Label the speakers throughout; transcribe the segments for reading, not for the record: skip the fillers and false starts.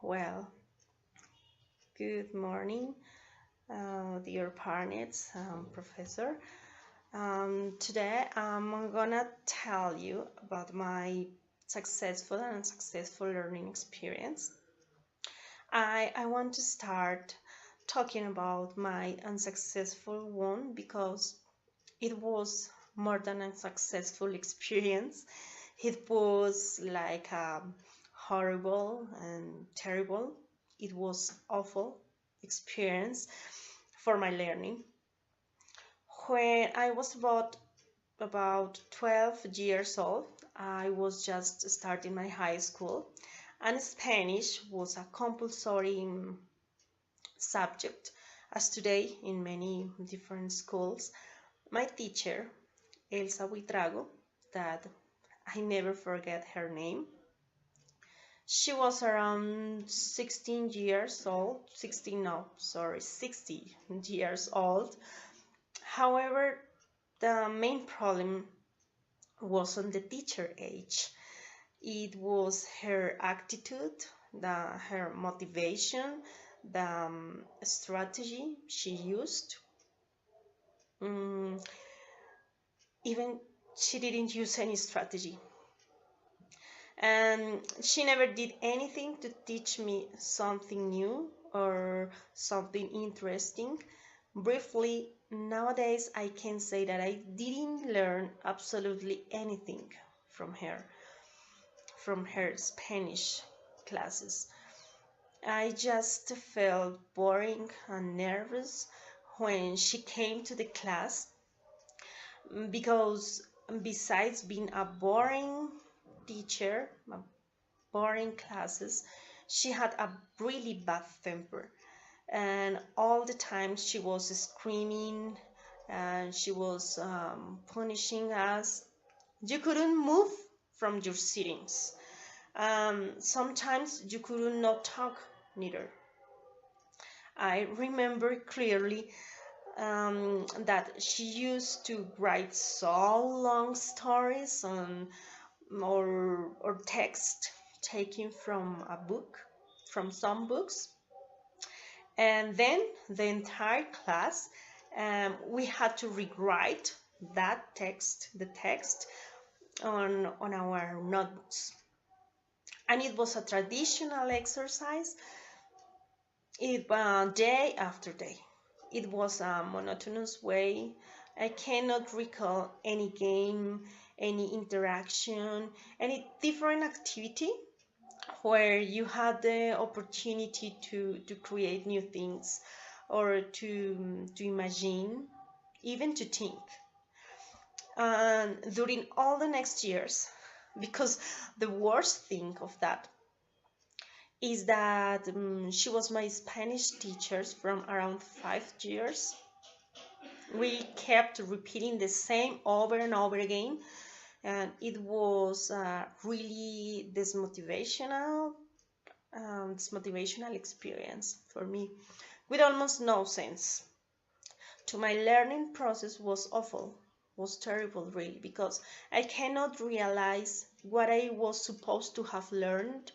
Speaker 1: Well, good morning, dear partners, professor. Today I'm gonna tell you about my successful and unsuccessful learning experience. I want to start talking about my unsuccessful one because it was more than a successful experience. It was like horrible and terrible. It was awful experience for my learning. When I was about 12 years old, I was just starting my high school, and Spanish was a compulsory subject, as today in many different schools. My teacher, Elsa Buitrago, that I never forget her name. She was around 16 years old, 16, no, sorry, 60 years old. However, the main problem wasn't the teacher age. It was her attitude, her motivation, the strategy she used. Mm, Even she didn't use any strategy. And she never did anything to teach me something new or something interesting. Briefly, nowadays I can say that I didn't learn absolutely anything from her Spanish classes. I just felt boring and nervous when she came to the class because besides being a boring teacher, boring classes, she had a really bad temper, and all the time she was screaming and she was punishing us. You couldn't move from your sittings. Sometimes you could not talk neither. I remember clearly that she used to write so long stories or text taken from a book, from some books, and then the entire class we had to rewrite the text on our notebooks, and it was a traditional exercise. Day after day. It was a monotonous way. I cannot recall any game, any interaction, any different activity where you had the opportunity to create new things or to imagine, even to think. And during all the next years, because the worst thing of that is that she was my Spanish teacher from around 5 years. We kept repeating the same over and over again, and it was really dismotivational experience for me, with almost no sense. To my learning process was awful, was terrible really, because I cannot realize what I was supposed to have learned.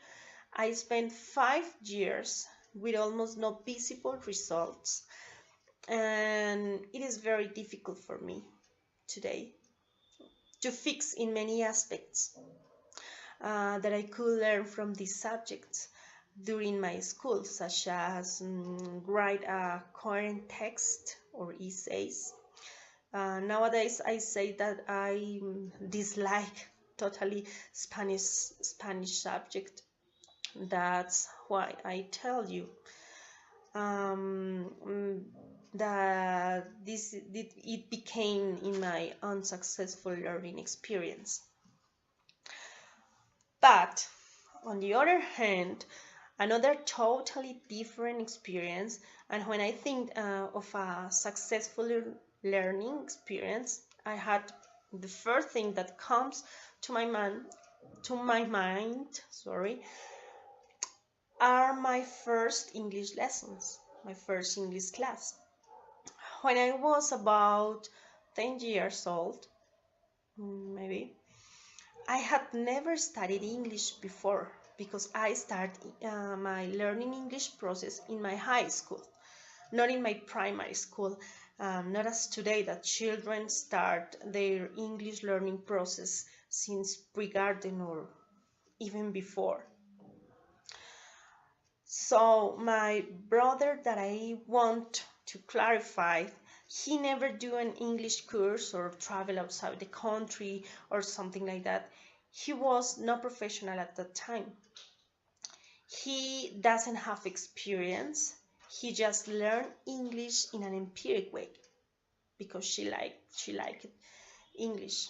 Speaker 1: I spent 5 years with almost no visible results, and it is very difficult for me today to fix in many aspects that I could learn from these subjects during my school, such as write a coherent text or essays. Nowadays, I say that I dislike totally Spanish subject. That's why I tell you that it became in my unsuccessful learning experience. But on the other hand, another totally different experience, and when I think of a successful learning experience, I had the first thing that comes to my mind, sorry, are my first English lessons, my first English class. When I was about 10 years old, maybe, I had never studied English before. because I start my learning English process in my high school, not in my primary school. Not as today that children start their English learning process since pre-garden or even before. So my brother, that I want to clarify, he never do an English course or travel outside the country or something like that. He was not professional at that time. He doesn't have experience. He just learned English in an empiric way because she liked English.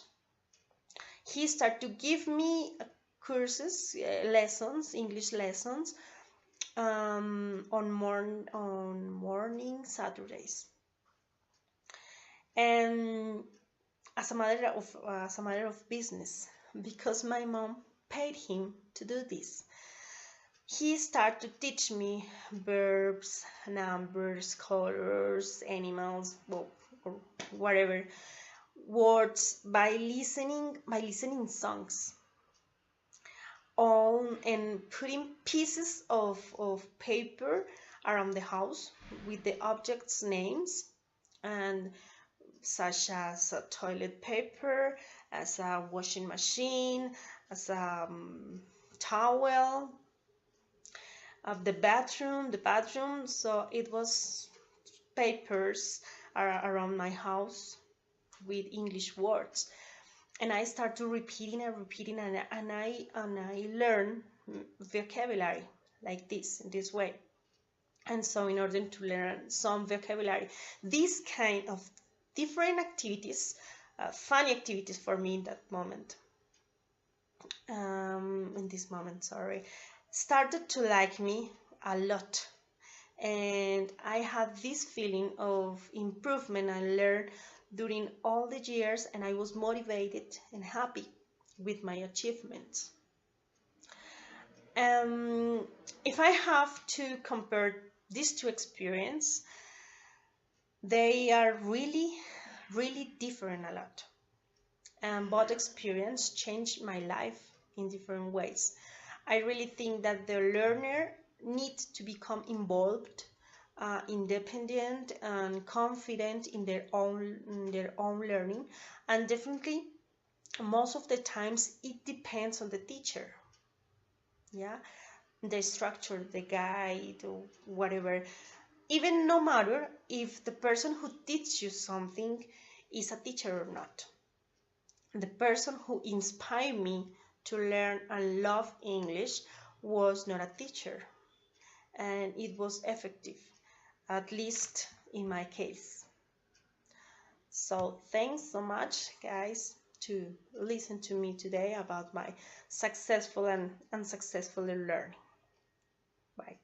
Speaker 1: He started to give me courses, lessons, English lessons, on morning Saturdays, and as a matter of business, because my mom paid him to do this. He started to teach me verbs, numbers, colors, animals, well, or whatever, words, by listening songs, all, and putting pieces of paper around the house with the objects' names, and such as a toilet paper, as a washing machine, as a towel, of the bathroom. So it was papers around my house with English words, and I started repeating and repeating, and I learn vocabulary like this, in this way. And so in order to learn some vocabulary, this kind of different activities, funny activities for me in this moment, sorry, started to like me a lot. And I had this feeling of improvement I learned during all the years, and I was motivated and happy with my achievements. If I have to compare these two experiences, they are really, really different a lot. And both experience changed my life in different ways. I really think that the learner needs to become involved, independent, and confident in their own learning. And definitely, most of the times, it depends on the teacher. Yeah, the structure, the guide, or whatever. Even no matter if the person who teaches you something is a teacher or not. The person who inspired me to learn and love English was not a teacher, and it was effective, at least in my case. So thanks so much, guys, to listen to me today about my successful and unsuccessful learning. Bye.